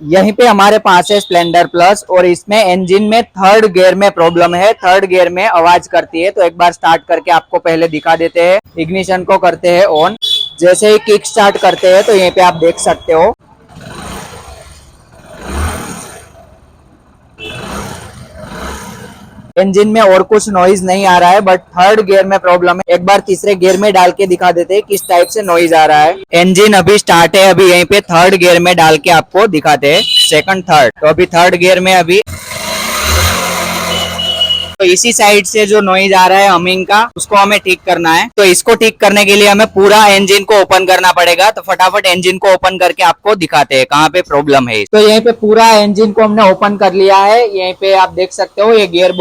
यहीं पे हमारे पास है स्प्लेंडर प्लस और इसमें इंजन में थर्ड गियर में प्रॉब्लम है, थर्ड गियर में आवाज करती है। तो एक बार स्टार्ट करके आपको पहले दिखा देते हैं। इग्निशन को करते हैं ऑन, जैसे ही किक स्टार्ट करते हैं तो यहीं पे आप देख सकते हो इंजन में और कुछ नॉइज नहीं आ रहा है, बट थर्ड गियर में प्रॉब्लम है। एक बार तीसरे गियर में डाल के दिखा देते हैं किस टाइप से नॉइज आ रहा है। इंजन अभी स्टार्ट है, अभी यहीं पे थर्ड गियर में डाल के आपको दिखाते हैं, सेकंड थर्ड। तो अभी थर्ड गियर में अभी तो इसी साइड से जो नॉइज आ रहा है हमिंग का, उसको हमें ठीक करना है। तो इसको ठीक करने के लिए हमें पूरा इंजन को ओपन करना पड़ेगा। तो फटाफट इंजन को ओपन करके आपको दिखाते हैं कहाँ पे प्रॉब्लम है। तो यहीं पे पूरा इंजन को हमने ओपन कर लिया है। यहीं पे आप देख सकते हो ये गियर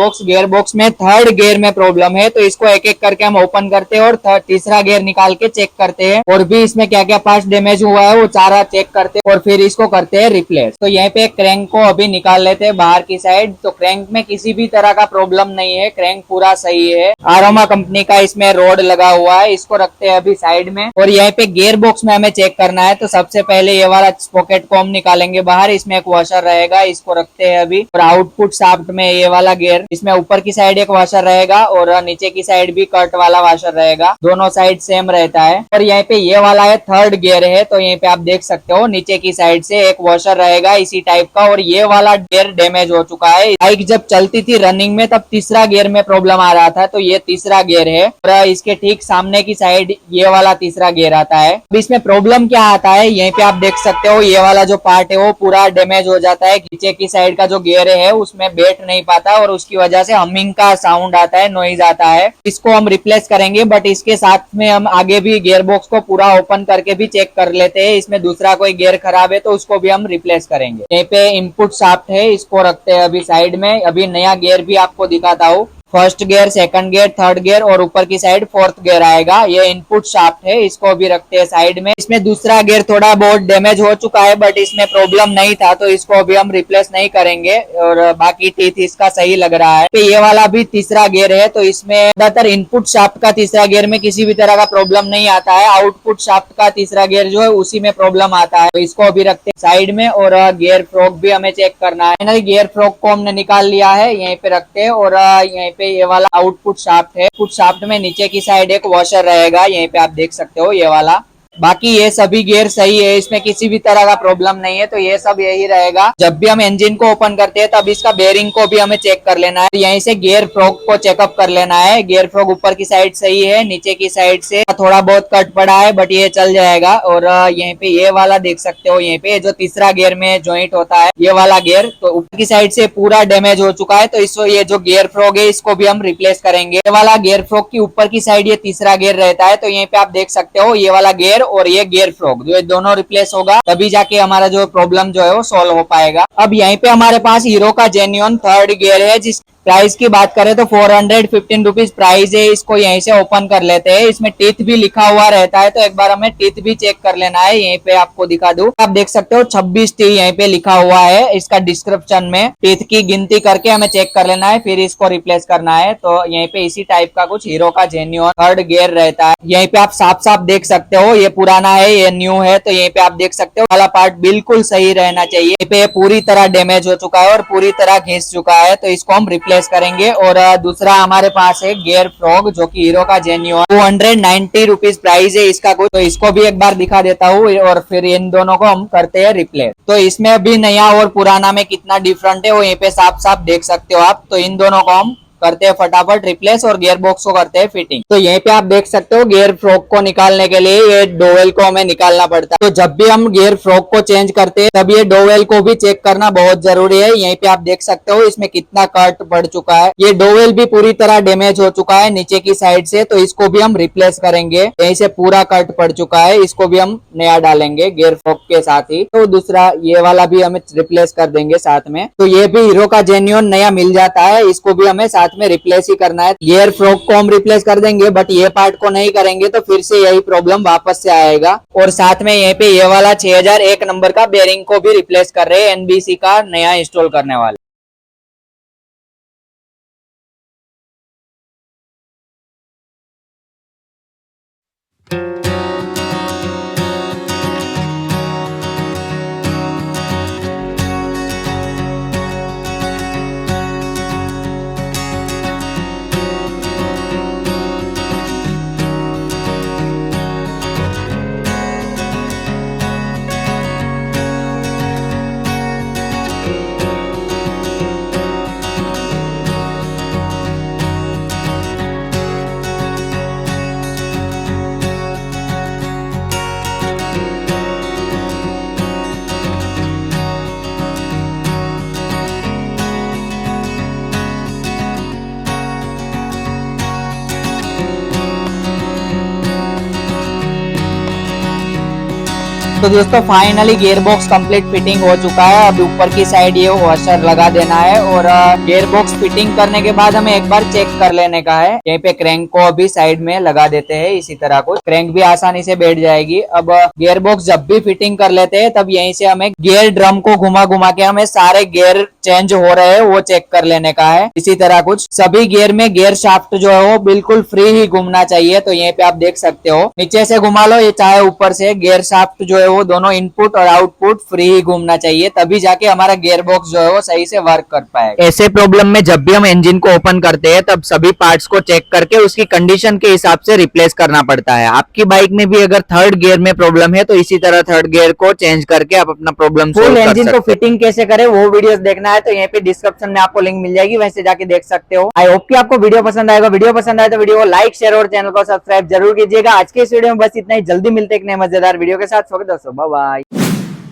बॉक्स में थर्ड गियर में प्रॉब्लम है। तो इसको एक एक करके हम ओपन करते हैं और तीसरा गियर निकाल के चेक करते हैं, और भी इसमें क्या क्या पार्ट डैमेज हुआ है वो सारा चेक करते हैं और फिर इसको करते हैं रिप्लेस। तो यहीं पे क्रैंक को अभी निकाल लेते हैं बाहर की साइड। तो क्रैंक में किसी भी तरह का प्रॉब्लम नहीं है, क्रैंक पूरा सही है। आरोमा कंपनी का इसमें रोड लगा हुआ है, इसको रखते हैं अभी साइड में। और यहाँ पे गियर बॉक्स में हमें चेक करना है। तो सबसे पहले ये वाला स्पॉकेट को हम निकालेंगे बाहर, इसमें एक वॉशर रहेगा, इसको रखते हैं अभी। और आउटपुट शाफ्ट में ये वाला गियर, इसमें ऊपर की साइड एक वॉशर रहेगा और नीचे की साइड भी कट वाला वॉशर रहेगा, दोनों साइड सेम रहता है। और यहाँ पे ये वाला है थर्ड गियर है। तो यहाँ पे आप देख सकते हो नीचे की साइड से एक वॉशर रहेगा इसी टाइप का, और ये वाला गियर डैमेज हो चुका है। बाइक जब चलती थी रनिंग में तब तीसरा गियर में प्रॉब्लम आ रहा था, तो ये तीसरा गियर है। और इसके ठीक सामने की साइड ये वाला तीसरा गियर आता है। अब इसमें प्रॉब्लम क्या आता है, यहीं पे आप देख सकते हो ये वाला जो पार्ट है वो पूरा डैमेज हो जाता है। नीचे की साइड का जो गियर है उसमें बैठ नहीं पाता और उसकी वजह से हमिंग का साउंड आता है, नॉइज आता है। इसको हम रिप्लेस करेंगे, बट इसके साथ में हम आगे भी गियर बॉक्स को पूरा ओपन करके भी चेक कर लेते हैं। इसमें दूसरा कोई गियर खराब है तो उसको भी हम रिप्लेस करेंगे। यहीं पे इनपुट शाफ्ट है, इसको रखते हैं अभी साइड में। अभी नया गियर भी आपको दिखाता हूँ। First gear, second gear, third gear और ऊपर की साइड फोर्थ गियर आएगा। ये इनपुट शाफ्ट है, इसको भी रखते हैं साइड में। इसमें दूसरा गियर थोड़ा बहुत डैमेज हो चुका है, बट इसमें प्रॉब्लम नहीं था तो इसको अभी हम रिप्लेस नहीं करेंगे। और बाकी टीथ इसका सही लग रहा है। तो ये वाला भी तीसरा गियर है, तो इसमें ज्यादातर इनपुट शाफ्ट का तीसरा गियर में किसी भी तरह का प्रॉब्लम नहीं आता है। आउटपुट शाफ्ट का तीसरा गियर जो है उसी में प्रॉब्लम आता है, तो इसको अभी रखते हैं साइड में। और गियर फ्रॉक भी हमें चेक करना है। गियर फ्रॉक को हमने निकाल लिया है, यहीं पे रखते हैं। और यहीं पे ये वाला आउटपुट शाफ्ट है, आउटपुट शाफ्ट में नीचे की साइड एक वॉशर रहेगा, यहीं पे आप देख सकते हो ये वाला। बाकी ये सभी गियर सही है, इसमें किसी भी तरह का प्रॉब्लम नहीं है। तो ये सब यही रहेगा। जब भी हम इंजन को ओपन करते हैं तब इसका बेरिंग को भी हमें चेक कर लेना है। यहीं से गियर फ्रॉक को चेकअप कर लेना है। गियर फ्रॉक ऊपर की साइड सही है, नीचे की साइड से थोड़ा बहुत कट पड़ा है, बट ये चल जाएगा। और यहीं पे ये वाला देख सकते हो, यहीं पे जो तीसरा गियर में ज्वाइंट होता है ये वाला गियर, तो ऊपर की साइड से पूरा डैमेज हो चुका है। तो इसको ये जो गियर फ्रॉक है इसको भी हम रिप्लेस करेंगे। ये वाला गियर फ्रॉक की ऊपर की साइड ये तीसरा गियर रहता है। तो यहीं पे आप देख सकते हो ये वाला गियर और ये गियर फ्रॉक जो दोनों रिप्लेस होगा, तभी जाके हमारा जो प्रॉब्लम जो है वो सॉल्व हो पाएगा। अब यहीं पे हमारे पास हीरो का जेन्युइन थर्ड गियर है। जिस प्राइस की बात करें तो 415 रुपीज प्राइस है। इसको यहीं से ओपन कर लेते हैं। इसमें टीथ भी लिखा हुआ रहता है, तो एक बार हमें टीथ भी चेक कर लेना है। यहीं पे आपको दिखा दूं, आप देख सकते हो 26 टी यहीं पे लिखा हुआ है। इसका डिस्क्रिप्शन में टीथ की गिनती करके हमें चेक कर लेना है, फिर इसको रिप्लेस करना है। तो यहीं पे इसी टाइप का कुछ हीरो का जेन्युइन थर्ड गियर रहता है। यहीं पे आप साफ साफ देख सकते हो ये पुराना है, ये न्यू है। तो यहीं पे आप देख सकते हो वाला पार्ट बिल्कुल सही रहना चाहिए। यहीं पे पूरी तरह डैमेज हो चुका है और पूरी तरह घिस चुका है, तो इसको हम रिप्लेस करेंगे। और दूसरा हमारे पास है गियर फ्रॉग जो कि हीरो का जेन्युइन 290 रुपीज प्राइस है इसका कुछ। तो इसको भी एक बार दिखा देता हूँ और फिर इन दोनों को हम करते हैं रिप्लेस। तो इसमें भी नया और पुराना में कितना डिफरेंट है वो यहीं पे साफ साफ देख सकते हो आप। तो इन दोनों को हम करते हैं फटाफट रिप्लेस और गियर बॉक्स को करते हैं फिटिंग। तो यहीं पे आप देख सकते हो गियर फ्रॉक को निकालने के लिए ये डोवेल को हमें निकालना पड़ता है। तो जब भी हम गियर फ्रॉक को चेंज करते हैं तब ये डोवेल को भी चेक करना बहुत जरूरी है। यहीं पे आप देख सकते हो इसमें कितना कट पड़ चुका है। ये डोवेल भी पूरी तरह डैमेज हो चुका है नीचे की साइड से, तो इसको भी हम रिप्लेस करेंगे। यहीं से पूरा कट पड़ चुका है, इसको भी हम नया डालेंगे गियर फ्रॉक के साथ ही। तो दूसरा ये वाला भी हमें रिप्लेस कर देंगे साथ में। तो ये भी हीरो का जेन्युइन नया मिल जाता है, इसको भी हमें साथ में रिप्लेस ही करना है। गियर फ्रॉक को हम रिप्लेस कर देंगे, बट ये पार्ट को नहीं करेंगे तो फिर से यही प्रॉब्लम वापस से आएगा। और साथ में यहीं पे ये वाला 6001 नंबर का बेरिंग को भी रिप्लेस कर रहे हैं, एनबीसी का नया इंस्टॉल करने वाले। तो दोस्तों finally gear box complete fitting हो चुका है। अब ऊपर की साइड ये वॉशर लगा देना है और गियर बॉक्स फिटिंग करने के बाद हमें एक बार चेक कर लेने का है। यहीं पे क्रैंक को अभी साइड में लगा देते हैं, इसी तरह कुछ क्रैंक भी आसानी से बैठ जाएगी। अब गियर बॉक्स जब भी फिटिंग कर लेते हैं तब यहीं से हमें गियर ड्रम को घुमा घुमा के हमें सारे गियर चेंज हो रहे हैं वो चेक कर लेने का है। इसी तरह कुछ सभी गियर में गियर शाफ्ट जो है वो बिल्कुल फ्री ही घूमना चाहिए। तो यहीं पे आप देख सकते हो, नीचे से घुमा लो ये चाहे ऊपर से, गियर शाफ्ट जो है वो दोनों इनपुट और आउटपुट फ्री ही घूमना चाहिए, तभी जाके हमारा गियर बॉक्स जो है वो सही से वर्क कर पाएगा। ऐसे प्रॉब्लम में जब भी हम इंजन को ओपन करते हैं तब सभी पार्ट्स को चेक करके उसकी कंडीशन के हिसाब से रिप्लेस करना पड़ता है। आपकी बाइक में भी अगर थर्ड गियर में प्रॉब्लम है तो इसी तरह थर्ड गियर को चेंज करके आप अपना प्रॉब्लम फुल इंजन को फिटिंग कैसे करें वो वीडियोस देखना है तो यहाँ पे डिस्क्रिप्शन में आपको लिंक मिल जाएगी, वैसे जाके देख सकते हो। आई होप कि आपको वीडियो पसंद आएगा। वीडियो पसंद आए तो वीडियो को लाइक शेयर और चैनल को सब्सक्राइब जरूर कीजिएगा। आज के इस वीडियो में बस इतना ही, जल्दी मिलते एक नए मजेदार वीडियो के साथ। दोस्तों बाय बाय।